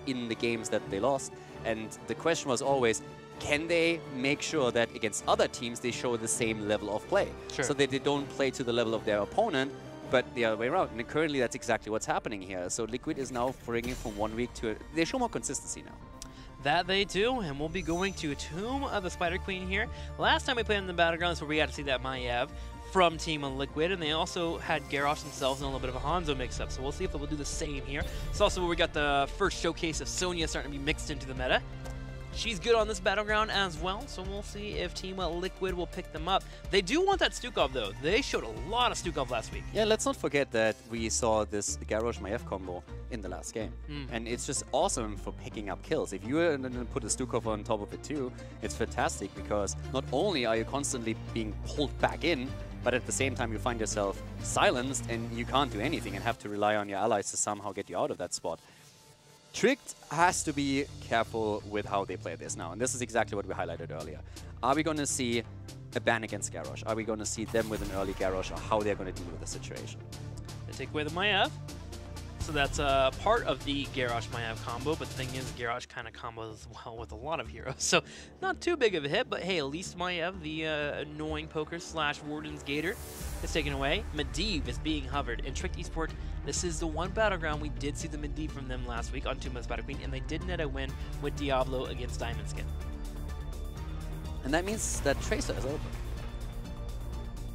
in the games that they lost. And the question was always, can they make sure that against other teams they show the same level of play? Sure. So that they don't play to the level of their opponent, but the other way around. And currently that's exactly what's happening here. So Liquid is now bringing from 1 week to they show more consistency now. That they do, and we'll be going to Tomb of the Spider Queen here. Last time we played in the Battlegrounds where we got to see that Maiev from Team Liquid, and they also had Garrosh themselves in a little bit of a Hanzo mix-up, so we'll see if they'll do the same here. It's also where we got the first showcase of Sonya starting to be mixed into the meta. She's good on this Battleground as well, so we'll see if Team Liquid will pick them up. They do want that Stukov, though. They showed a lot of Stukov last week. Yeah, let's not forget that we saw this Garrosh-Maiev combo in the last game. And it's just awesome for picking up kills. If you put a Stukov on top of it too, it's fantastic because not only are you constantly being pulled back in, but at the same time you find yourself silenced and you can't do anything and have to rely on your allies to somehow get you out of that spot. Tricked has to be careful with how they play this now, and this is exactly what we highlighted earlier. Are we going to see a ban against Garrosh? Are we going to see them with an early Garrosh, or how they're going to deal with the situation? They take away the Maiev, so that's part of the Garrosh-Maiev combo, but the thing is, Garrosh kind of combos as well with a lot of heroes, so not too big of a hit, but hey, at least Maiev, the annoying poker slash Warden's Gator, is taken away. Medivh is being hovered, and Tricked Esport, this is the one Battleground we did see the Medivh from them last week on Tomb of the Spider Queen, and they did net a win with Diablo against Diamond Skin. And that means that Tracer is open.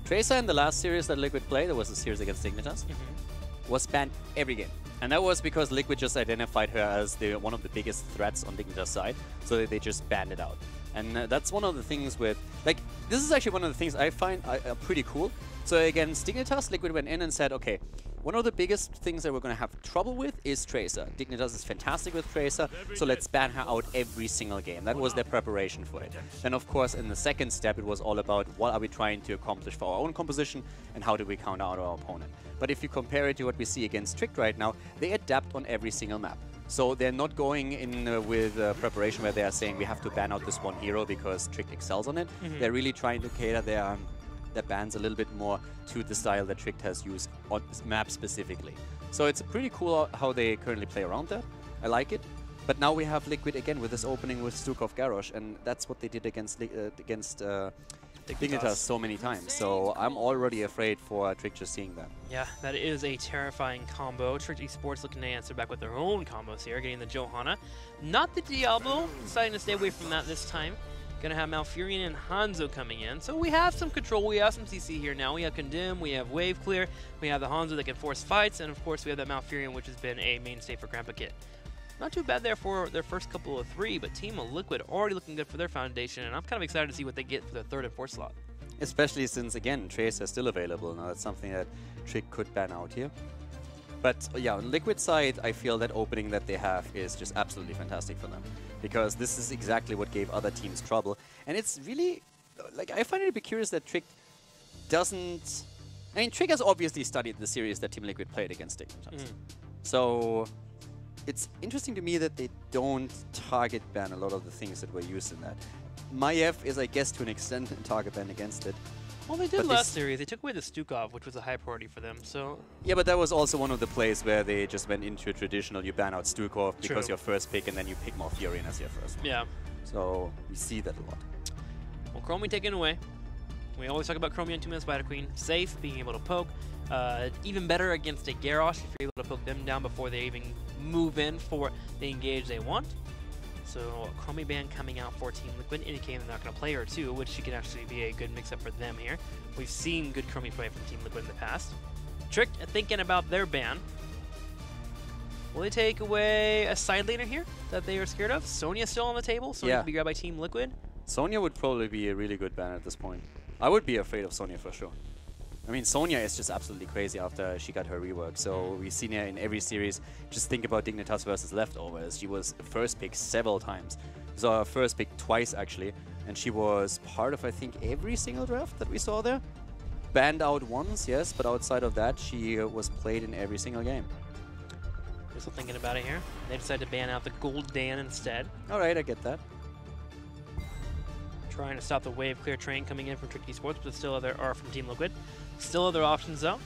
Tracer in the last series that Liquid played, there was a series against Dignitas, was banned every game. And that was because Liquid just identified her as one of the biggest threats on Dignitas' side, so they just banned it out. And that's one of the things with, like, this is actually one of the things I find pretty cool. So against Dignitas, Liquid went in and said, okay, one of the biggest things that we're going to have trouble with is Tracer. Dignitas is fantastic with Tracer, so let's ban her out every single game. That was their preparation for it. Then, of course, in the second step, it was all about what are we trying to accomplish for our own composition and how do we counter out our opponent. But if you compare it to what we see against Tricked right now, they adapt on every single map. So they're not going in with preparation where they are saying we have to ban out this one hero because Tricked excels on it. They're really trying to cater their bans a little bit more to the style that Tricked has used on this map specifically. So it's pretty cool how they currently play around that. I like it. But now we have Liquid again with this opening with Stukov Garrosh, and that's what they did against Dignitas so many times. So I'm already afraid for Tricked just seeing that. Yeah, that is a terrifying combo. Tricked Esports looking to answer back with their own combos here, getting the Johanna. Not the Diablo, deciding to stay away from that this time. Gonna have Malfurion and Hanzo coming in. So we have some control, we have some CC here now. We have Condemn, we have Wave Clear, we have the Hanzo that can force fights, and of course we have that Malfurion, which has been a mainstay for Grandpa Kit. Not too bad there for their first couple of 3, but Team Liquid already looking good for their foundation, and I'm kind of excited to see what they get for their 3rd and 4th slot. Especially since, again, Tracer is still available. Now that's something that Trick could ban out here. But yeah, on Liquid side, I feel that opening that they have is just absolutely fantastic for them. Because this is exactly what gave other teams trouble. And it's really, like, I find it a bit curious that Trick doesn't... I mean, Trick has obviously studied the series that Team Liquid played against Dignitas. So it's interesting to me that they don't target ban a lot of the things that were used in that. Maiev is, I guess, to an extent, a target ban against it. Well, they did last series. They took away the Stukov, which was a high priority for them, so... Yeah, but that was also one of the plays where they just went into a traditional, you ban out Stukov because your first pick, and then you pick Malfurion as your first one. Yeah. So, we see that a lot. Well, Chromie taken away. We always talk about Chromie on Tomb of the Spider Queen. Safe, being able to poke. Even better against a Garrosh if you're able to poke them down before they even move in for the engage they want. So Chromie ban coming out for Team Liquid, indicating they're not going to play her too, which can actually be a good mix-up for them here. We've seen good Chromie play from Team Liquid in the past. Tricked thinking about their ban. Will they take away a side laner here that they are scared of? Sonya still on the table. Sonya can be grabbed by Team Liquid. Sonya would probably be a really good ban at this point. I would be afraid of Sonya for sure. I mean, Sonya is just absolutely crazy after she got her rework. So we've seen her in every series. Just think about Dignitas versus Leftovers. She was first pick several times. So her first pick twice, actually. And she was part of, I think, every single draft that we saw there. Banned out once, yes, but outside of that, she was played in every single game. We're still thinking about it here. They decided to ban out the Gold Dan instead. All right, I get that. Trying to stop the Wave Clear train coming in from Tricked Esports, but still other are from Team Liquid. Still other options though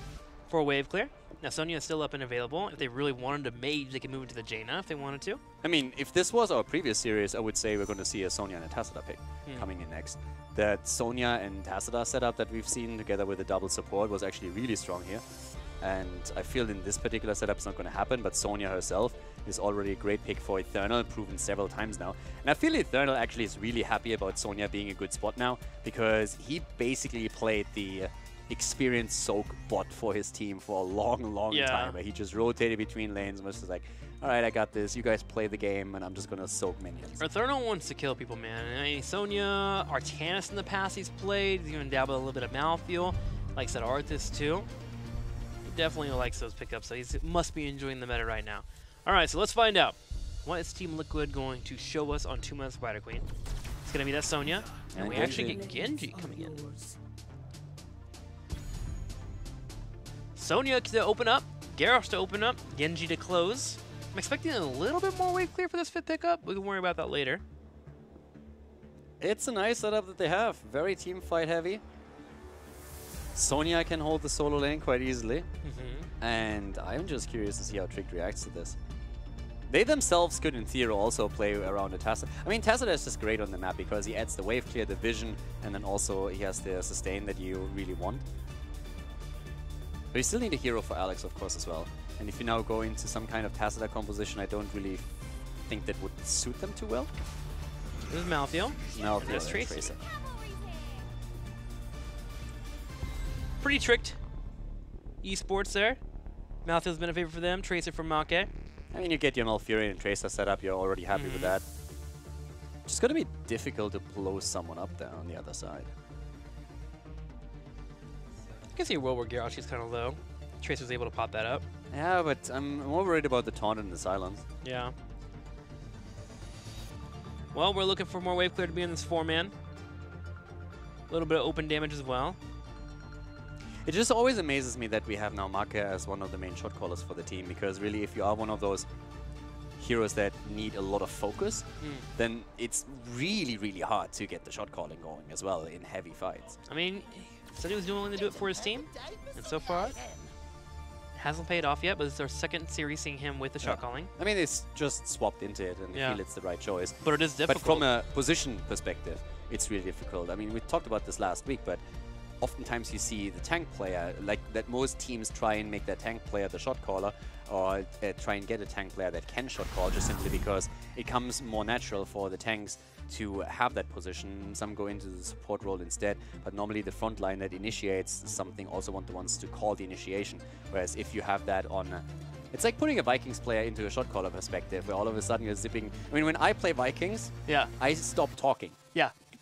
for Wave Clear. Now, Sonya is still up and available. If they really wanted to mage, they could move into the Jaina if they wanted to. I mean, if this was our previous series, I would say we're going to see a Sonya and a Tacita pick coming in next. That Sonya and Tacita setup that we've seen together with the double support was actually really strong here. And I feel in this particular setup it's not going to happen, but Sonya herself is already a great pick for Eternal, proven several times now. And I feel Eternal actually is really happy about Sonya being a good spot now, because he basically played the experienced soak bot for his team for a long time. Where he just rotated between lanes and was just like, all right, I got this. You guys play the game, and I'm just going to soak minions. Eternal wants to kill people, man. I mean, Sonya, Artanis in the past he's played. He's even dabbled a little bit of Malthael. Like I said, Arthas too. He definitely likes those pickups, so he must be enjoying the meta right now. All right, so let's find out. What is Team Liquid going to show us on 2-man Spider Queen? It's going to be that Sonya, and we actually get Genji coming in. Sonya to open up, Garrosh to open up, Genji to close. I'm expecting a little bit more wave clear for this 5th pickup. We can worry about that later. It's a nice setup that they have. Very team fight heavy. Sonya can hold the solo lane quite easily. And I'm just curious to see how Trick reacts to this. They themselves could, in theory, also play around a Tacita. I mean, Tacita is just great on the map because he adds the wave clear, the vision, and then also he has the sustain that you really want. But you still need a hero for Alex, of course, as well. And if you now go into some kind of Tacita composition, I don't really think that would suit them too well. This is Malthael. Malthael and Tracer. Pretty tricked esports there. Malthael's been a favorite for them. Tracer from Make. I mean, you get your Malfurion and Tracer set up, you're already happy with that. It's going to be difficult to blow someone up there on the other side. I can see a world where Garrosh is kind of low. Tracer's able to pop that up. Yeah, but I'm more worried about the taunt and the silence. Yeah. Well, we're looking for more wave clear to be in this 4-man. A little bit of open damage as well. It just always amazes me that we have now Make as one of the main shot callers for the team, because really if you are one of those heroes that need a lot of focus, then it's really hard to get the shot calling going as well in heavy fights. I mean, said he was willing to do it for his team, and so far, it hasn't paid off yet, but it's our 2nd series seeing him with the shot calling. I mean, it's just swapped into it, and I feel it's the right choice. But it is difficult. But from a position perspective, it's really difficult. I mean, we talked about this last week, but oftentimes you see the tank player, like that most teams try and make their tank player the shot caller, or try and get a tank player that can shot call, just simply because it comes more natural for the tanks to have that position. Some go into the support role instead, but normally the front line that initiates something also want the ones to call the initiation. Whereas if you have that on... it's like putting a Vikings player into a shot caller perspective, where all of a sudden you're zipping... I mean, when I play Vikings, I stop talking.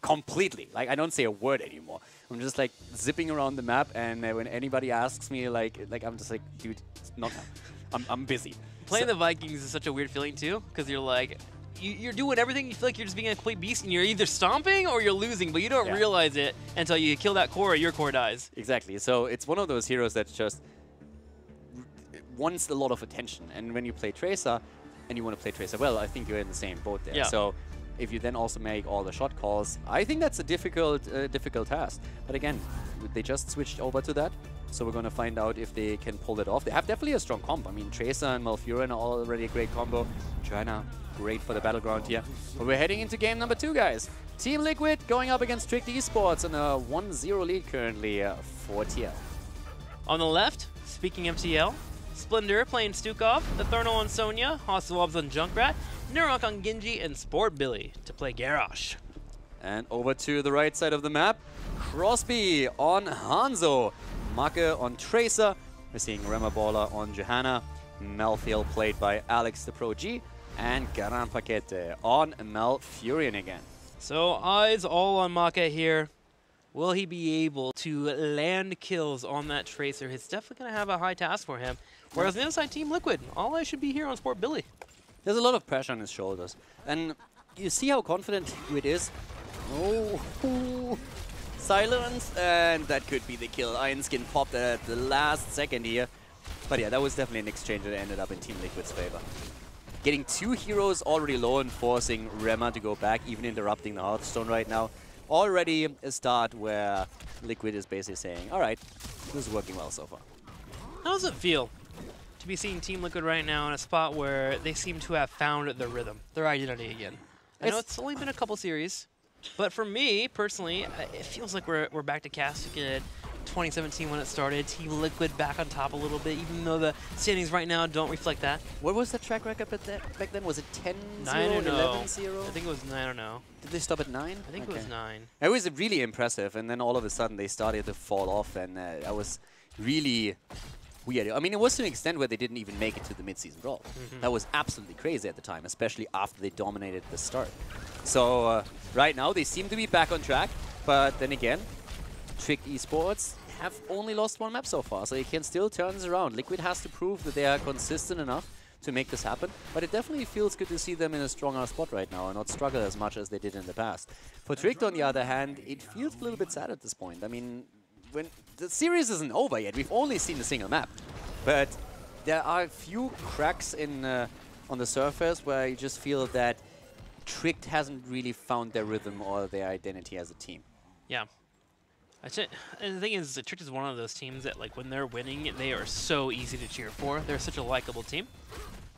Completely. Like, I don't say a word anymore. I'm just like zipping around the map, and when anybody asks me, like I'm just like, dude, not now. I'm busy. Playing the Vikings is such a weird feeling too, because you're like, you're doing everything. You feel like you're just being a complete beast, and you're either stomping or you're losing, but you don't realize it until you kill that core or your core dies. Exactly. So it's one of those heroes that just wants a lot of attention. And when you play Tracer, and you want to play Tracer well, I think you're in the same boat there. So if you then also make all the shot calls, I think that's a difficult task. But again, they just switched over to that. So we're going to find out if they can pull it off. They have definitely a strong comp. I mean, Tracer and Malfurion are already a great combo. Joanna, great for the battleground here. But we're heading into game number 2, guys. Team Liquid going up against Tricked Esports on a 1-0 lead currently for TL. On the left, speaking MTL, Splendor playing Stukov, Eternal on Sonya, Hasselwabs on Junkrat, Nurok on Genji, and Sport Billy to play Garrosh. And over to the right side of the map, Crosby on Hanzo, Make on Tracer. We're seeing Remaballer on Johanna, Malthael played by Alex the Pro G, and Garan Paquete on Malfurion again. So eyes all on Make here. Will he be able to land kills on that Tracer? He's definitely going to have a high task for him. Whereas the other side, Team Liquid, all eyes should be here on Sport Billy. There's a lot of pressure on his shoulders. And you see how confident Liquid is. Oh, silence, and that could be the kill. Iron Skin popped at the last second here. But yeah, that was definitely an exchange that ended up in Team Liquid's favor. Getting 2 heroes already low and forcing Rema to go back, even interrupting the Hearthstone right now. Already a start where Liquid is basically saying, all right, this is working well so far. How does it feel to be seeing Team Liquid right now in a spot where they seem to have found their rhythm, their identity again. I know it's only been a couple series, but for me, personally, it feels like we're back to Cascade 2017 when it started. Team Liquid back on top a little bit, even though the standings right now don't reflect that. What was the track record back then? Was it 10-0, 11-0? I think it was 9-0. Did they stop at 9? I think it was 9. It was really impressive, and then all of a sudden they started to fall off, and that was really weird. I mean, it was to an extent where they didn't even make it to the mid-season brawl. That was absolutely crazy at the time, especially after they dominated the start. So right now they seem to be back on track, but then again, Trick Esports have only lost one map so far, so they can still turn this around. Liquid has to prove that they are consistent enough to make this happen, but it definitely feels good to see them in a stronger spot right now and not struggle as much as they did in the past. For Trick, on the other hand, it feels a little bit sad at this point. I mean, when the series isn't over yet, we've only seen a single map, but there are a few cracks in on the surface where you just feel that Trick hasn't really found their rhythm or their identity as a team. Yeah. And the thing is, Trick is one of those teams that, like, when they're winning, they are so easy to cheer for. They're such a likable team.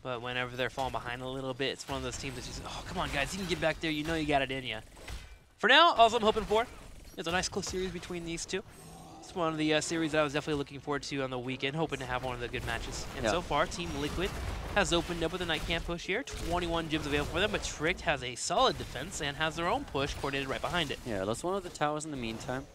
But whenever they're falling behind a little bit, it's one of those teams that's just, oh, come on, guys, you can get back there. You know you got it in you. For now, all I'm hoping for is a nice close series between these two. It's one of the series that I was definitely looking forward to on the weekend, hoping to have one of the good matches. And so far, Team Liquid has opened up with a night camp push here. 21 gyms available for them, but Trick has a solid defense and has their own push coordinated right behind it. Yeah, lost one of the towers in the meantime.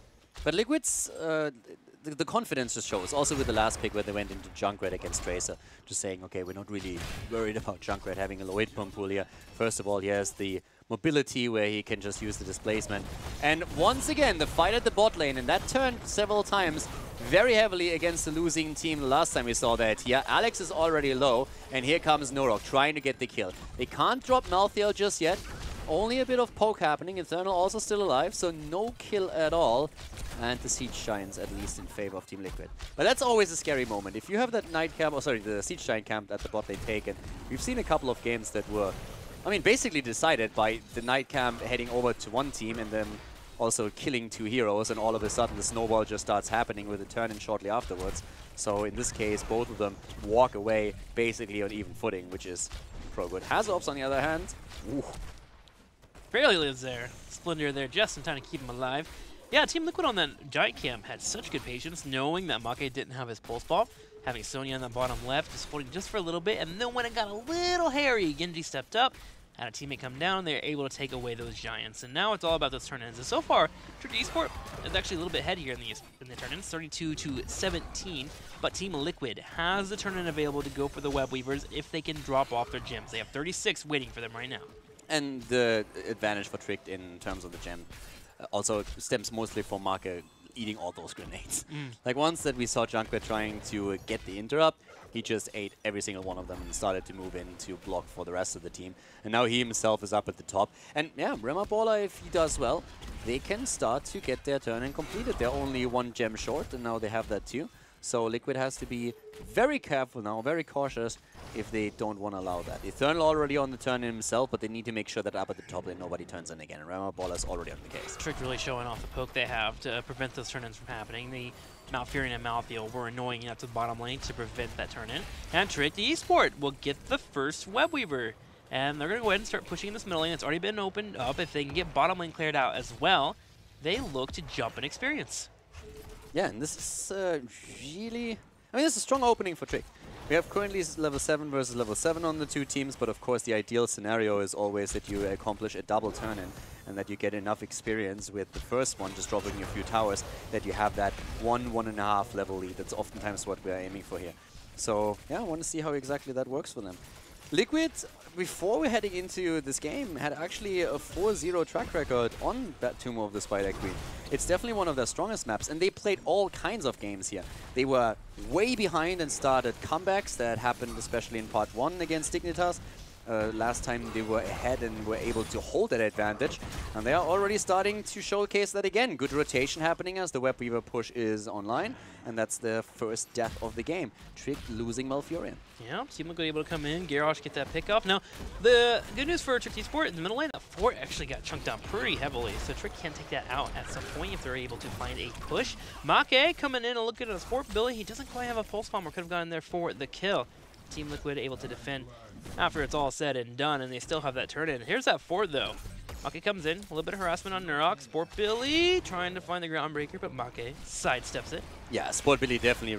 But Liquid's, the confidence just shows. Also with the last pick where they went into Junkrat against Tracer. Just saying, okay, we're not really worried about Junkrat having a low hit pump pool here. First of all, he has the mobility where he can just use the displacement. And once again, the fight at the bot lane, and that turned several times very heavily against the losing team. The last time we saw that here, Alex is already low, and here comes Norok trying to get the kill. They can't drop Malthael just yet. Only a bit of poke happening. Eternal also still alive, so no kill at all. And the Siege Giants at least in favor of Team Liquid. But that's always a scary moment. If you have that night camp, or sorry, the Siege Giant camp at the bot lane taken, we've seen a couple of games that were, I mean, basically decided by the night camp heading over to one team and then also killing two heroes, and all of a sudden the snowball just starts happening with a turn-in shortly afterwards. So in this case, both of them walk away basically on even footing, which is pro good. Hazops, on the other hand, ooh. Barely lives there. Splendor there just in time to keep him alive. Yeah, Team Liquid on that Giant Camp had such good patience, knowing that Make didn't have his pulse ball, having Sonya on the bottom left, just holding just for a little bit, and then when it got a little hairy, Genji stepped up, had a teammate come down, they were able to take away those Giants, and now it's all about those turn-ins. And so far, Trick Esport is actually a little bit ahead here in the turn-ins, 32-17, but Team Liquid has the turn-in available to go for the Web Weavers if they can drop off their gems. They have 36 waiting for them right now. And the advantage for Trick in terms of the gem also stems mostly from Marke eating all those grenades. Like once that we saw Junkrat trying to get the interrupt, he just ate every single one of them and started to move in to block for the rest of the team. And now he himself is up at the top. And yeah, Remaballer, if he does well, they can start to get their turn and completed. They're only one gem short, and now they have that too. So Liquid has to be very careful now, very cautious if they don't want to allow that. Eternal already on the turn in himself, but they need to make sure that up at the top that nobody turns in again. And Remaballer is already on the case. Trick really showing off the poke they have to prevent those turn-ins from happening. The Malfurion and Malthael were annoying enough to the bottom lane to prevent that turn-in. And Trick, the Esport, will get the first Web Weaver. And they're going to go ahead and start pushing this middle lane. It's already been opened up. If they can get bottom lane cleared out as well, they look to jump in experience. Yeah, and this is really... I mean, this is a strong opening for Trick. We have currently level 7 versus level 7 on the two teams, but of course the ideal scenario is always that you accomplish a double turn-in and that you get enough experience with the first one, just dropping a few towers, that you have that 1.5 level lead. That's oftentimes what we're aiming for here. So, yeah, I want to see how exactly that works for them. Liquid, before we're heading into this game, had actually a 4-0 track record on that Tomb of the Spider Queen. It's definitely one of their strongest maps, and they played all kinds of games here. They were way behind and started comebacks that happened especially in part 1 against Dignitas. Last time they were ahead and were able to hold that advantage, and they are already starting to showcase that again. Good rotation happening as the Web Weaver push is online, and that's the first death of the game. Trick losing Malfurion. Yeah, Team Liquid able to come in, Garrosh get that pick off. Now, the good news for Trick Esport in the middle lane, that fort actually got chunked down pretty heavily, so Trick can take that out at some point if they're able to find a push. Make coming in and looking at his fort ability. He doesn't quite have a pulse bomb or could have gotten there for the kill. Team Liquid able to defend after it's all said and done, and they still have that turn in. Here's that Ford though. Make comes in, a little bit of harassment on Nurok. Sport Billy trying to find the groundbreaker, but Make sidesteps it. Yeah, Sport Billy definitely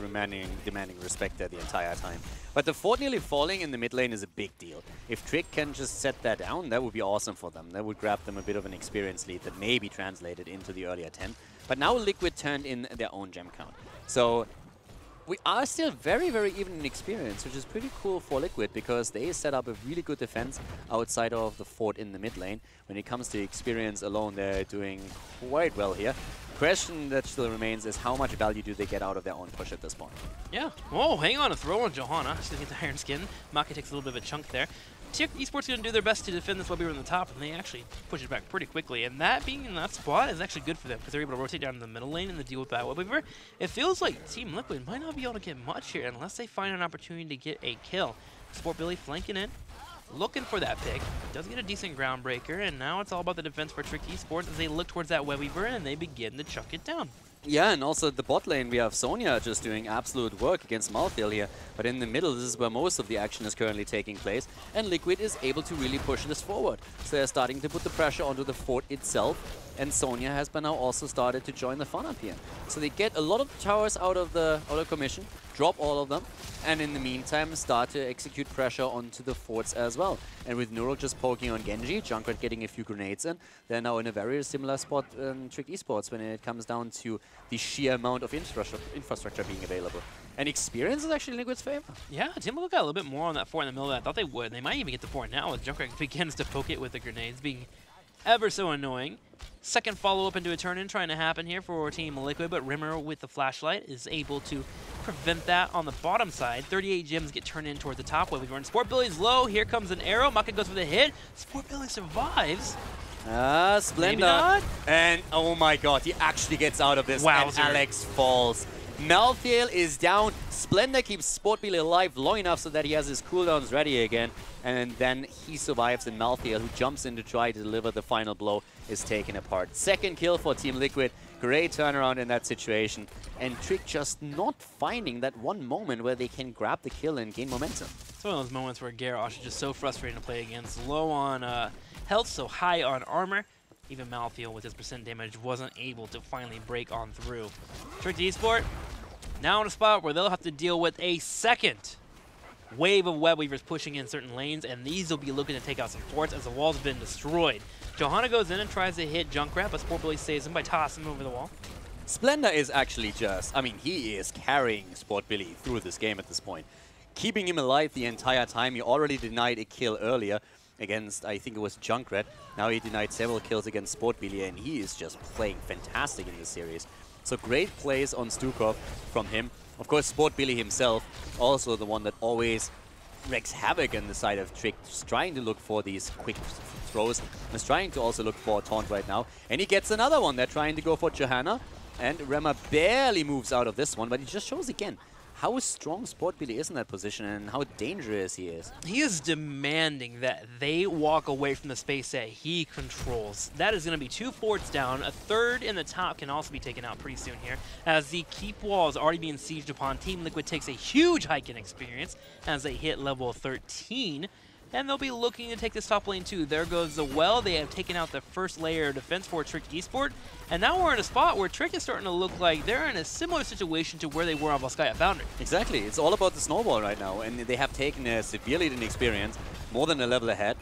demanding respect there the entire time. But the Fort nearly falling in the mid lane is a big deal. If Trick can just set that down, that would be awesome for them. That would grab them a bit of an experience lead that may be translated into the earlier 10. But now Liquid turned in their own gem count. So we are still very, very even in experience, which is pretty cool for Liquid because they set up a really good defense outside of the fort in the mid lane. When it comes to experience alone, they're doing quite well here. Question that still remains is how much value do they get out of their own push at this point? Yeah. Whoa, hang on, a throw on Johanna. She's going to get the Iron Skin. Make takes a little bit of a chunk there. Esports going to do their best to defend this while we were on the top, and they actually push it back pretty quickly. And that being in that spot is actually good for them because they're able to rotate down to the middle lane and to deal with that web weaver. It feels like Team Liquid might not be able to get much here unless they find an opportunity to get a kill. Sport Billy flanking in, looking for that pick. Does get a decent groundbreaker, and now it's all about the defense for Trick Esports as they look towards that web weaver and they begin to chuck it down. Yeah, and also the bot lane, we have Sonya just doing absolute work against Malthael here. But in the middle, this is where most of the action is currently taking place. And Liquid is able to really push this forward. So they're starting to put the pressure onto the fort itself. And Sonya has by now also started to join the fun up here. So they get a lot of towers out of commission, drop all of them, and in the meantime start to execute pressure onto the forts as well. And with Nurok just poking on Genji, Junkrat getting a few grenades in, they're now in a very similar spot in Trick Esports when it comes down to the sheer amount of infrastructure being available. And experience is actually in Liquid's favor. Yeah, Team Liquid got a little bit more on that fort in the middle than I thought they would. They might even get the fort now as Junkrat begins to poke it with the grenades, being ever so annoying. Second follow-up into a turn-in trying to happen here for Team Liquid, but Rimmer with the flashlight is able to prevent that on the bottom side. 38 gems get turned in towards the top wave. Sport Billy's low. Here comes an arrow. Maka goes for the hit. Sport Billy survives. Splendor. And oh my god, he actually gets out of this. Wowzer. And Alex falls. Malthael is down. Splendor keeps Sport Billy alive long enough so that he has his cooldowns ready again. And then he survives, and Malthael, who jumps in to try to deliver the final blow, is taken apart. Second kill for Team Liquid. Great turnaround in that situation. And Trick just not finding that one moment where they can grab the kill and gain momentum. It's one of those moments where Garrosh is just so frustrating to play against. Low on health, so high on armor. Even Malthael with his percent damage wasn't able to finally break on through. Trick Esport now in a spot where they'll have to deal with a second wave of web weavers pushing in certain lanes, and these will be looking to take out some forts as the wall's been destroyed. Johanna goes in and tries to hit Junkrat, but Sport Billy saves him by tossing him over the wall. Splendor is actually just, I mean, he is carrying Sport Billy through this game at this point. Keeping him alive the entire time. He already denied a kill earlier against, I think it was Junkrat. Now he denied several kills against Sport Billy, and he is just playing fantastic in this series. So great plays on Stukov from him. Of course, Sport Billy himself, also the one that always wreaks havoc on the side of Trick, just trying to look for these quick throws. And is trying to also look for a taunt right now. And he gets another one. They're trying to go for Johanna. And Rema barely moves out of this one, but he just shows again how strong Sport Billy is in that position and how dangerous he is. He is demanding that they walk away from the space that he controls. That is going to be 2 forts down. A third in the top can also be taken out pretty soon here, as the keep wall is already being sieged upon. Team Liquid takes a huge hike in experience as they hit level 13. And they'll be looking to take this top lane too. There goes the well. They have taken out the first layer of defense for Trick Esport. And now we're in a spot where Trick is starting to look like they're in a similar situation to where they were on Volskaya Foundry. Exactly. It's all about the snowball right now. And they have taken a severe lead in experience, more than a level ahead.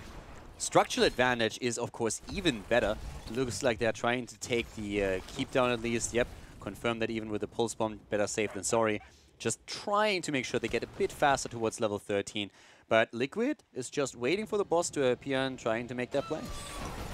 Structural advantage is, of course, even better. Looks like they're trying to take the keep down at least. Yep, confirm that even with the pulse bomb, better safe than sorry. Just trying to make sure they get a bit faster towards level 13. But Liquid is just waiting for the boss to appear and trying to make that play.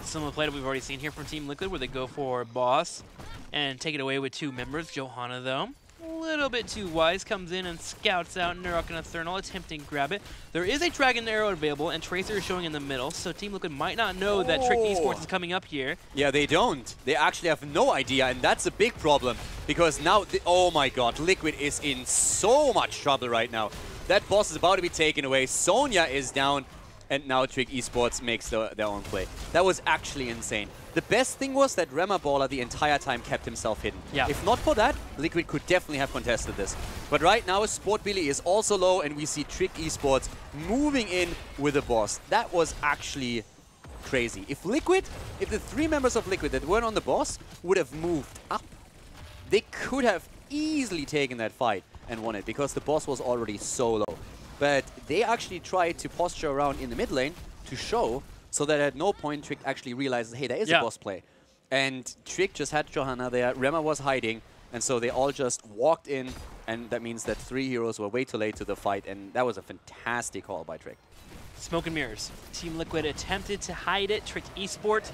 Similar play that we've already seen here from Team Liquid, where they go for boss and take it away with 2 members. Johanna, though, a little bit too wise, comes in and scouts out Nurok and Ethernal, attempting to grab it. There is a Dragon Arrow available, and Tracer is showing in the middle, so Team Liquid might not know that Trick Esports is coming up here. Yeah, they don't. They actually have no idea, and that's a big problem, because now, oh my god, Liquid is in so much trouble right now. That boss is about to be taken away. Sonya is down. and now Trick Esports makes their own play. That was actually insane. The best thing was that Rema Baller the entire time kept himself hidden. Yeah. If not for that, Liquid could definitely have contested this. But right now, Sport Billy is also low, and we see Trick Esports moving in with the boss. That was actually crazy. If the 3 members of Liquid that weren't on the boss would have moved up, they could have easily taken that fight and won it, because the boss was already so low. But they actually tried to posture around in the mid lane to show, so that at no point Trick actually realizes, hey, there is a boss play. And Trick just had Johanna there, Rema was hiding, and so they all just walked in, and that means that 3 heroes were way too late to the fight, and that was a fantastic call by Trick. Smoke and mirrors. Team Liquid attempted to hide it. Trick Esport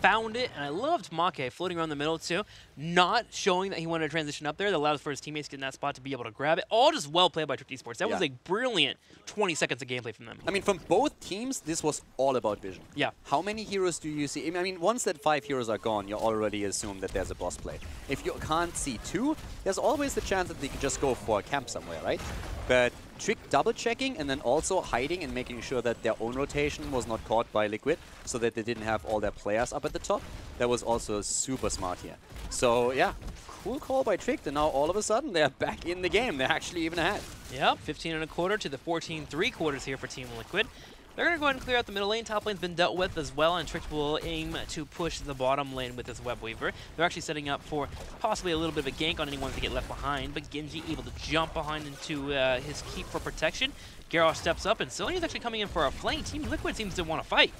found it, and I loved Make floating around the middle too, not showing that he wanted to transition up there. That allowed for his teammates to get in that spot to be able to grab it. All just well played by Trick Esports. That was a brilliant 20 seconds of gameplay from them. I mean, from both teams, this was all about vision. Yeah. How many heroes do you see? I mean, once that 5 heroes are gone, you already assume that there's a boss play. If you can't see 2, there's always the chance that they could just go for a camp somewhere, right? But Trick double-checking and then also hiding and making sure that their own rotation was not caught by Liquid, so that they didn't have all their players up at the top. That was also super smart here. So, yeah, cool call by Trick, and now all of a sudden they're back in the game. They're actually even ahead. Yep, 15.25 to the 14.75 here for Team Liquid. They're going to go ahead and clear out the middle lane. Top lane's been dealt with as well, and Trick will aim to push the bottom lane with this Web Weaver. They're actually setting up for possibly a little bit of a gank on anyone to get left behind, but Genji able to jump behind into his keep for protection. Garrosh steps up, and Sonya's actually coming in for a flank. Team Liquid seems to want to fight.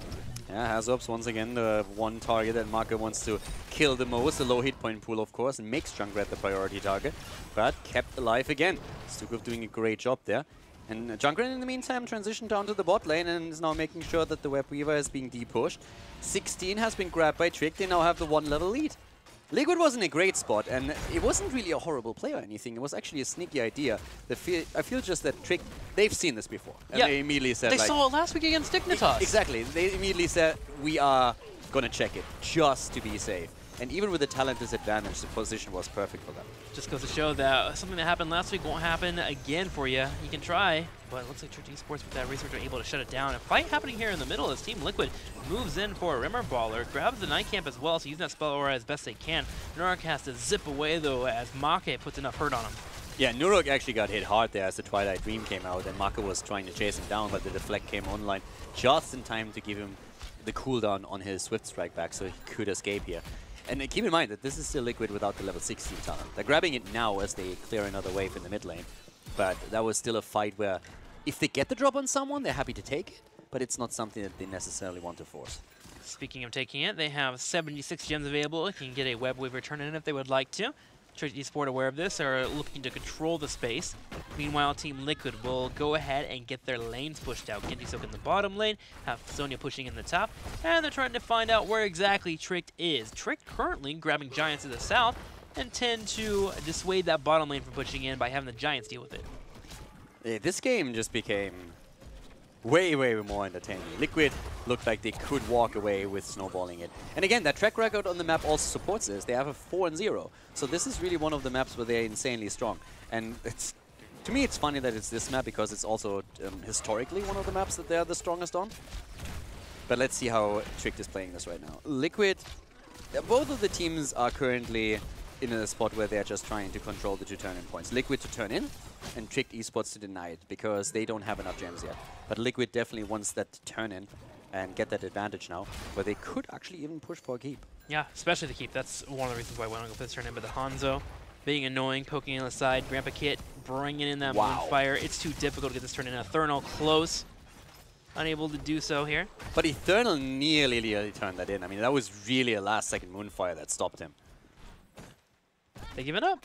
Yeah, Hazops once again the one target that Marco wants to kill the most. The low hit point pool, of course, and makes Junkrat the priority target, but kept alive again. Stukov doing a great job there. And Junkrat, in the meantime, transitioned down to the bot lane and is now making sure that the Web Weaver is being depushed. 16 has been grabbed by Trick. They now have the 1-level lead. Liquid was in a great spot, and it wasn't really a horrible play or anything. It was actually a sneaky idea. I feel just that Trick, they've seen this before. And they immediately said, they saw it last week against Dignitas. Exactly. They immediately said, we are going to check it just to be safe. And even with the talent disadvantage, the position was perfect for them. Just goes to show that something that happened last week won't happen again for you. You can try, but it looks like Trick Esports with that research are able to shut it down. A fight happening here in the middle as Team Liquid moves in for a Rimmer Baller, grabs the Night Camp as well, so using that spell aura as best they can. Nurok has to zip away though as Make puts enough hurt on him. Yeah, Nurok actually got hit hard there as the Twilight Dream came out, and Maka was trying to chase him down, but the deflect came online just in time to give him the cooldown on his Swift Strike back, so he could escape here. And keep in mind that this is still Liquid without the level 16 talent. They're grabbing it now as they clear another wave in the mid lane. But that was still a fight where if they get the drop on someone, they're happy to take it. But it's not something that they necessarily want to force. Speaking of taking it, they have 76 gems available. They can get a Web Weaver turn in if they would like to. Trick Esport, aware of this, are looking to control the space. Meanwhile, Team Liquid will go ahead and get their lanes pushed out. Genji Soak in the bottom lane, have Sonya pushing in the top, and they're trying to find out where exactly Trick is. Trick currently grabbing Giants to the south and tend to dissuade that bottom lane from pushing in by having the Giants deal with it. Yeah, this game just became way more entertaining. Liquid looked like they could walk away with snowballing it. And again, that track record on the map also supports this. They have a 4-0. So this is really one of the maps where they're insanely strong. And it's, to me, it's funny that it's this map because it's also historically one of the maps that they're the strongest on. But let's see how Trick is playing this right now. Liquid, both of the teams are currently in a spot where they're just trying to control the 2 turn-in points. Liquid to turn in, and Trick Esports to deny it, because they don't have enough gems yet. But Liquid definitely wants that to turn in and get that advantage now, where they could actually even push for a keep. Yeah, especially the keep. That's one of the reasons why I want to go for this turn in. But the Hanzo being annoying, poking on the side, Grandpa Kit bringing in that Moonfire. It's too difficult to get this turn in. Eternal close. Unable to do so here. But Eternal nearly turned that in. I mean, that was really a last-second Moonfire that stopped him. They give it up.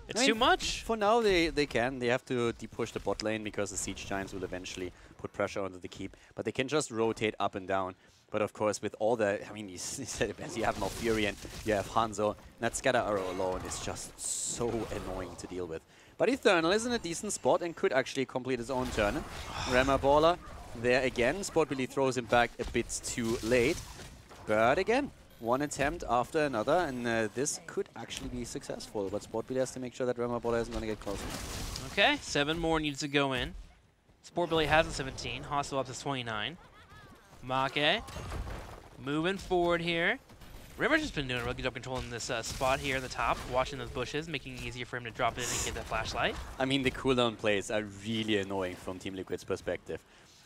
It's too much. For now, they can. They have to de-push the bot lane because the Siege Giants will eventually put pressure onto the keep. But they can just rotate up and down. But of course, with all the, I mean, you said it best, you have Malfurion, you have Hanzo. That Scatter Arrow alone is just so annoying to deal with. But Eternal is in a decent spot and could actually complete his own turn. Rema Baller there again. Sport really throws him back a bit too late. But again, one attempt after another, and this could actually be successful. But Sport really has to make sure that Rema Baller isn't going to get closer. Okay, 7 more needs to go in. Sport Billy has a 17. Hostile up to 29. Make moving forward here. Rimmer's just been doing a really good job controlling this spot here in the top, watching those bushes, making it easier for him to drop it in and get that flashlight. I mean, the cooldown plays are really annoying from Team Liquid's perspective.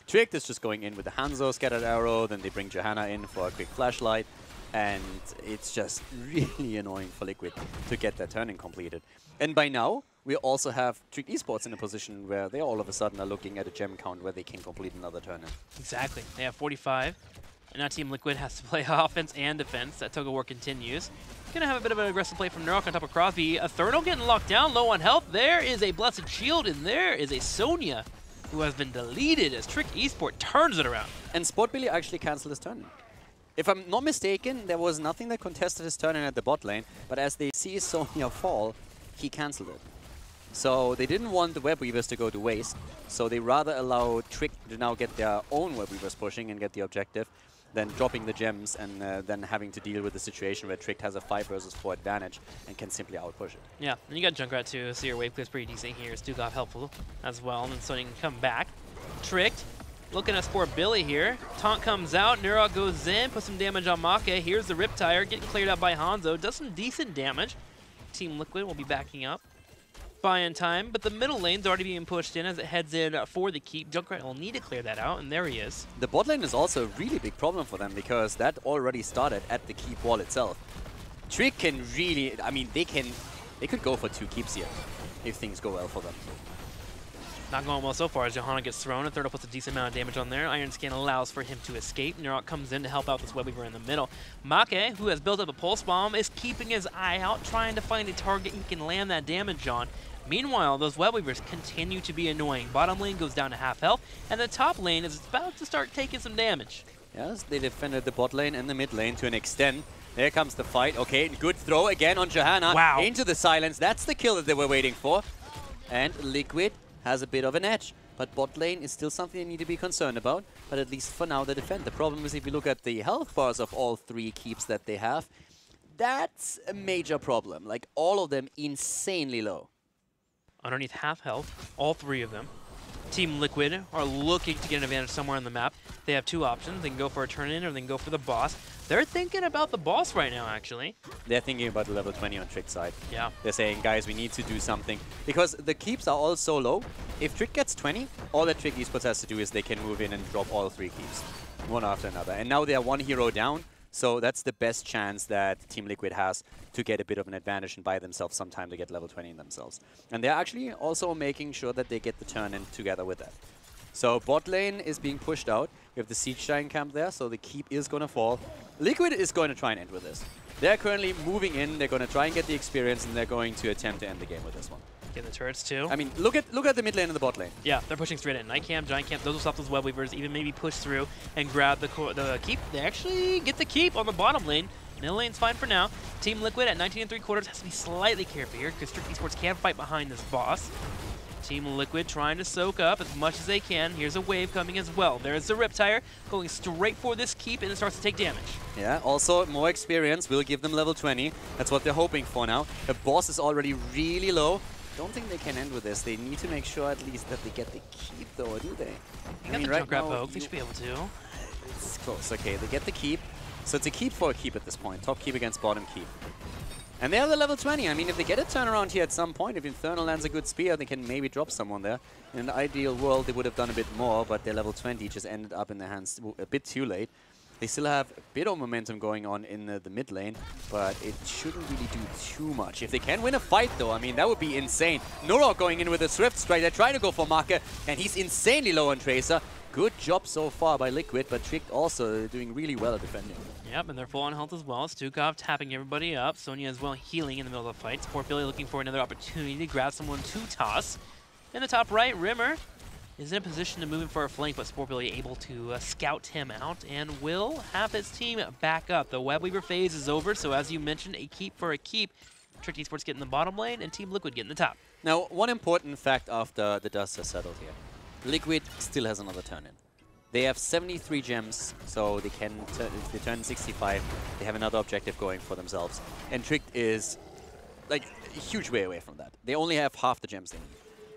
Trick is just going in with the Hanzo scattered arrow, then they bring Johanna in for a quick flashlight, and it's just really annoying for Liquid to get that turning completed. And by now, we also have Trick Esports in a position where they all of a sudden are looking at a gem count where they can complete another turn in. Exactly. They have 45. And now Team Liquid has to play offense and defense. That tug of war continues. Gonna have a bit of an aggressive play from Neurok on top of Crosby. A Therno getting locked down, low on health. There is a Blessed Shield, and there is a Sonya who has been deleted as Trick Esport turns it around. And Sport Billy actually canceled his turn. If I'm not mistaken, there was nothing that contested his turn in at the bot lane, but as they see Sonya fall, he cancelled it. So they didn't want the Web Weavers to go to waste, so they rather allow Trick to now get their own Web Weavers pushing and get the objective, than dropping the gems and then having to deal with the situation where Trick has a 5 versus 4 advantage and can simply outpush it. Yeah, and you got Junkrat too, so your wave clear's pretty decent here. Stukov helpful as well, and then Sonya can come back. Tricked, looking at Sport Billy here. Taunt comes out, Neurok goes in, puts some damage on Make. Here's the Riptire, getting cleared out by Hanzo. Does some decent damage. Team Liquid will be backing up. Buying time, but the middle lane's already being pushed in as it heads in for the keep. Junkrat will need to clear that out, and there he is. The bot lane is also a really big problem for them because that already started at the keep wall itself. Trick can really, I mean, they could go for 2 keeps here if things go well for them. Not going well so far as Johanna gets thrown. A Third puts a decent amount of damage on there. Iron Scan allows for him to escape. Neurok comes in to help out this Web Weaver in the middle. Make, who has built up a Pulse Bomb, is keeping his eye out, trying to find a target he can land that damage on. Meanwhile, those Web Weavers continue to be annoying. Bottom lane goes down to half health, and the top lane is about to start taking some damage. Yes, they defended the bot lane and the mid lane to an extent. There comes the fight. Okay, good throw again on Johanna. Wow. Into the silence. That's the kill that they were waiting for. And Liquid has a bit of an edge. But bot lane is still something they need to be concerned about. But at least for now, they defend. The problem is if you look at the health bars of all 3 keeps that they have, that's a major problem. Like, all of them insanely low. Underneath half health, all 3 of them. Team Liquid are looking to get an advantage somewhere on the map. They have 2 options. They can go for a turn-in or they can go for the boss. They're thinking about the boss right now, actually. They're thinking about the level 20 on Trick's side. Yeah. They're saying, guys, we need to do something. Because the keeps are all so low. If Trick gets 20, all that Trick Esports has to do is they can move in and drop all 3 keeps, one after another. And now they're 1 hero down. So that's the best chance that Team Liquid has to get a bit of an advantage and buy themselves some time to get level 20 in themselves. And they're actually also making sure that they get the turn-in together with that. So bot lane is being pushed out. We have the Siege Giant camp there, so the keep is going to fall. Liquid is going to try and end with this. They're currently moving in, they're going to try and get the experience, and they're going to attempt to end the game with this one. Get the turrets too. I mean, look at the mid lane and the bot lane. Yeah, they're pushing straight in. Night Camp, Giant Camp, those will stop those Web Weavers, even maybe push through and grab the keep. They actually get the keep on the bottom lane. Middle lane's fine for now. Team Liquid at 19 3/4 has to be slightly careful here because Trick Esports can fight behind this boss. Team Liquid trying to soak up as much as they can. Here's a wave coming as well. There's the Riptire going straight for this keep, and it starts to take damage. Yeah, also more experience will give them level 20. That's what they're hoping for now. The boss is already really low. Don't think they can end with this. They need to make sure at least that they get the keep, though, do they? They got the Junkrat poke. They should be able to. It's close. Okay, they get the keep. So it's a keep for a keep at this point. Top keep against bottom keep. And they have the level 20. I mean, if they get a turnaround here at some point, if Infernal lands a good spear, they can maybe drop someone there. In an ideal world, they would have done a bit more, but their level 20 just ended up in their hands a bit too late. They still have a bit of momentum going on in the mid lane, but it shouldn't really do too much. If they can win a fight, though, I mean, that would be insane. Neurok going in with a Swift Strike. They're trying to go for Make, and he's insanely low on Tracer. Good job so far by Liquid, but Trick also doing really well at defending. Yep, and they're full on health as well. Stukov tapping everybody up. Sonya as well healing in the middle of the fight. Sport Billy looking for another opportunity to grab someone to toss. In the top right, Rimmer is in a position to move in for a flank, but Sport Billy able to scout him out and will have his team back up. The Web Weaver phase is over, so as you mentioned, a keep for a keep. Trick Esports getting the bottom lane and Team Liquid getting the top. Now, one important fact after the dust has settled here. Liquid still has another turn-in. They have 73 gems, so they can, if they turn 65, they have another objective going for themselves. And Trick is, like, a huge way away from that. They only have half the gems they need.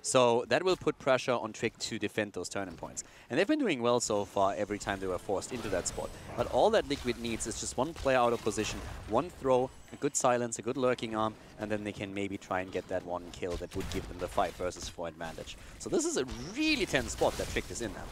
So that will put pressure on Trick to defend those turn-in points. And they've been doing well so far every time they were forced into that spot. But all that Liquid needs is just one player out of position, one throw, a good silence, a good lurking arm, and then they can maybe try and get that one kill that would give them the 5 versus 4 advantage. So this is a really tense spot that Trick is in now.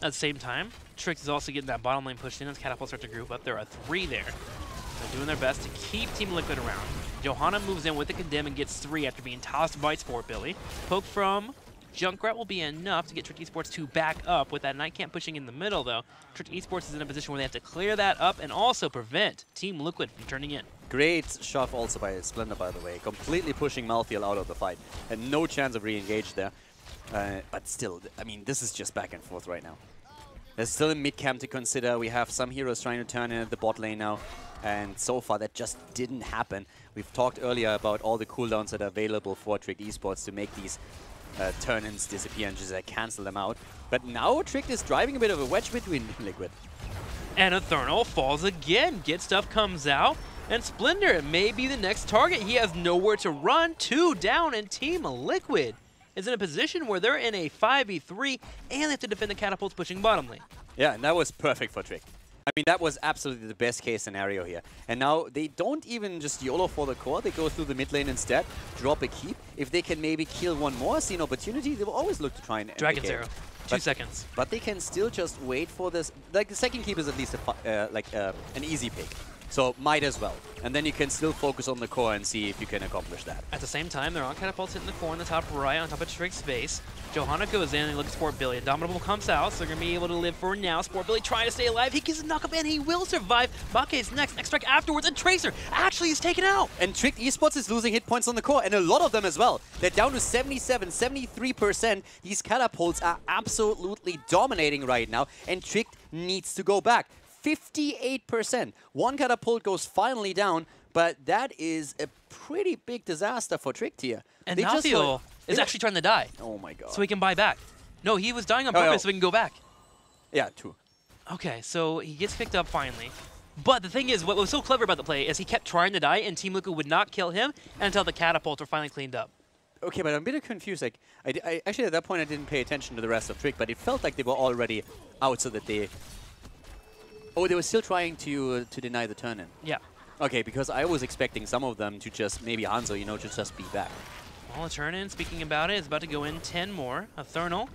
At the same time, Trick is also getting that bottom lane pushed in as Catapults start to group up. There are 3 there. They're doing their best to keep Team Liquid around. Johanna moves in with the Condemn and gets 3 after being tossed by Sport Billy. Poke from Junkrat will be enough to get Trick Esports to back up. With that Night Camp pushing in the middle, though, Trick Esports is in a position where they have to clear that up and also prevent Team Liquid from turning in. Great shove also by Splendor, by the way. Completely pushing Malthael out of the fight. And no chance of re-engage there. But still, I mean, this is just back and forth right now. There's still a mid-camp to consider. We have some heroes trying to turn in at the bot lane now. And so far, that just didn't happen. We've talked earlier about all the cooldowns that are available for Trick Esports to make these turn-ins disappear and just cancel them out. But now Trick is driving a bit of a wedge between Liquid. And Eternal falls again. Get Stuff comes out. And Splendor may be the next target. He has nowhere to run. 2 down, and Team Liquid is in a position where they're in a 5v3 and they have to defend the Catapults pushing bottom lane. Yeah, and that was perfect for Trick. I mean, that was absolutely the best case scenario here. And now they don't even just YOLO for the core. They go through the mid lane instead, drop a keep. If they can maybe kill one more, see an opportunity, they will always look to try and Dragon's Arrow. 2 seconds. But they can still just wait for this. Like, the second keep is at least an easy pick. So might as well. And then you can still focus on the core and see if you can accomplish that. At the same time, they're on Catapults hitting the core in the top right on top of Trick's base. Johanna goes in and looks at Sport Billy. Indomitable comes out, so they're going to be able to live for now. Sport Billy trying to stay alive. He gets a knock-up and he will survive. Bake's next. X-Strike afterwards, and Tracer actually is taken out. And Trick Esports is losing hit points on the core, and a lot of them as well. They're down to 77, 73%. These Catapults are absolutely dominating right now, and Trick needs to go back. 58%. One Catapult goes finally down, but that is a pretty big disaster for Trick here. And Malthael is actually trying to die. Oh my god. So he can buy back. No, he was dying on purpose so he can go back. Yeah, true. Okay, so he gets picked up finally. But the thing is, what was so clever about the play is he kept trying to die and Team Liquid would not kill him until the Catapults were finally cleaned up. Okay, but I'm a bit confused. Like, I actually at that point I didn't pay attention to the rest of Trick, but it felt like they were already out so that they... Oh, they were still trying to deny the turn-in. Yeah. Okay, because I was expecting some of them to just, maybe Hanzo, you know, to just be back. Well, the turn-in, speaking about it, is about to go in 10 more. Eternal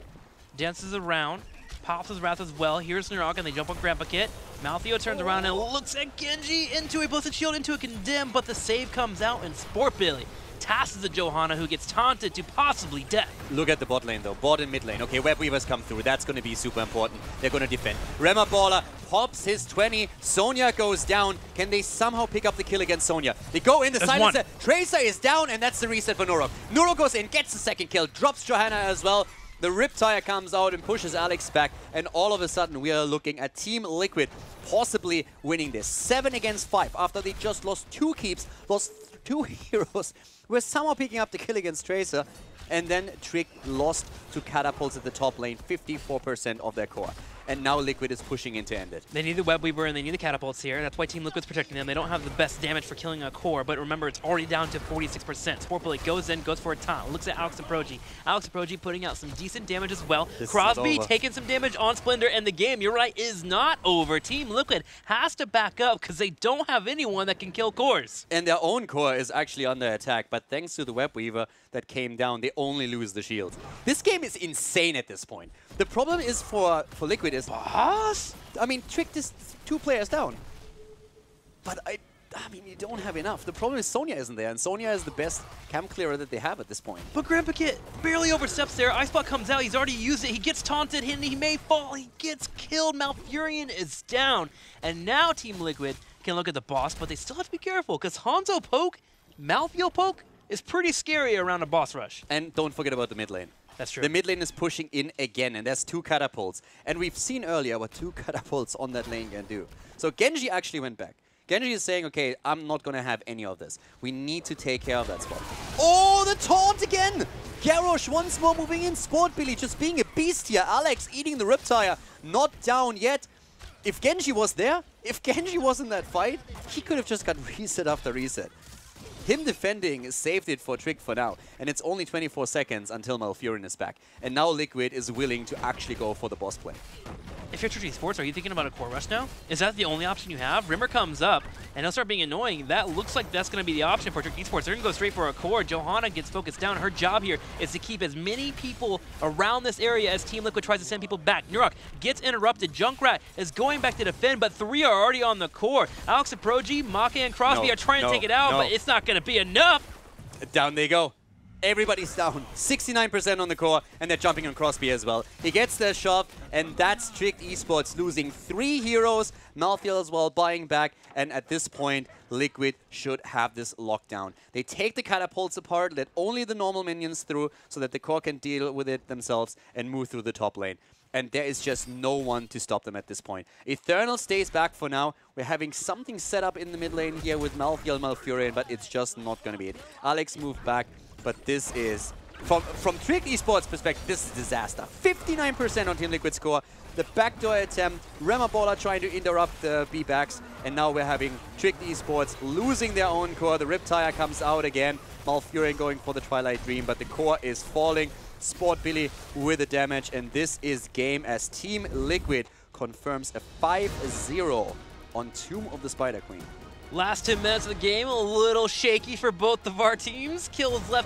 dances around, pops his Wrath as well. Here's Narok, and they jump on Grandpa Kit. Malthael turns around and looks at Genji into a Blessed Shield, into a Condemn, but the save comes out, and Sport Billy tasks the Johanna, who gets taunted to possibly death. Look at the bot lane, though. Bot and mid lane. Okay, Web Weavers come through. That's going to be super important. They're going to defend. Rema Baller pops his 20. Sonya goes down. Can they somehow pick up the kill against Sonya? They go in. The silencer. Tracer is down, and that's the reset for Nurok. Nurok goes in, gets the second kill, drops Johanna as well. The Riptire comes out and pushes Alex back, and all of a sudden we are looking at Team Liquid possibly winning this. 7 against 5 after they just lost 2 keeps, lost 2 heroes. We're somehow picking up the kill against Tracer, and then Trick lost to Catapults at the top lane, 54% of their core. And now Liquid is pushing in to end it. They need the Web Weaver and they need the Catapults here. That's why Team Liquid's protecting them. They don't have the best damage for killing a core, but remember, it's already down to 46%. Sport Billy goes in, goes for a taunt, looks at Alex Aproji. Alex Aproji putting out some decent damage as well. Crosby taking some damage on Splendor, and the game, you're right, is not over. Team Liquid has to back up because they don't have anyone that can kill cores. And their own core is actually under attack, but thanks to the Web Weaver that came down, they only lose the shield. This game is insane at this point. The problem is for Liquid is... Boss? I mean, Trick is 2 players down. But I mean, you don't have enough. The problem is Sonya isn't there, and Sonya is the best camp clearer that they have at this point. But Grandpa Kit barely oversteps there. Icebot comes out. He's already used it. He gets taunted, and he may fall. He gets killed. Malfurion is down. And now Team Liquid can look at the boss, but they still have to be careful, because Hanzo poke, Malthael poke, is pretty scary around a boss rush. And don't forget about the mid lane. That's true. The mid lane is pushing in again, and there's 2 Catapults. And we've seen earlier what 2 Catapults on that lane can do. So Genji actually went back. Genji is saying, okay, I'm not going to have any of this. We need to take care of that spot. Oh, the taunt again! Garrosh once more moving in. Sport Billy just being a beast here. Alex eating the Riptire. Not down yet. If Genji was there, if Genji was in that fight, he could have just got reset after reset. him defending saved it for Trick for now. And it's only 24 seconds until Malfurion is back. And now Liquid is willing to actually go for the boss play. If you're HGC Sports, are you thinking about a core rush now? Is that the only option you have? Rimmer comes up, and he'll start being annoying. That looks like that's going to be the option for Trick Esports. They're going to go straight for a core. Johanna gets focused down. Her job here is to keep as many people around this area as Team Liquid tries to send people back. Nurok gets interrupted. Junkrat is going back to defend, but 3 are already on the core. Alex and Proji, Maka, and Crosby are trying to take it out, but it's not going to be enough. Down they go. Everybody's down. 69% on the core, and they're jumping on Crosby as well. He gets their shot, and that's Trick Esports losing 3 heroes. Malthael as well buying back, and at this point, Liquid should have this lockdown. They take the catapults apart, let only the normal minions through, so that the core can deal with it themselves and move through the top lane. And there is just no one to stop them at this point. Eternal stays back for now. We're having something set up in the mid lane here with Malthael, Malfurion, but it's just not going to be it. Alex moved back. But this is, from Trick Esports' perspective, this is disaster. 59% on Team Liquid's score. The backdoor attempt, Remabola trying to interrupt the B-backs, and now we're having Trick Esports losing their own core. The Riptire comes out again. Malfurion going for the Twilight Dream, but the core is falling. Sport Billy with the damage, and this is game as Team Liquid confirms a 5-0 on Tomb of the Spider Queen. Last 10 minutes of the game, a little shaky for both of our teams. Kills left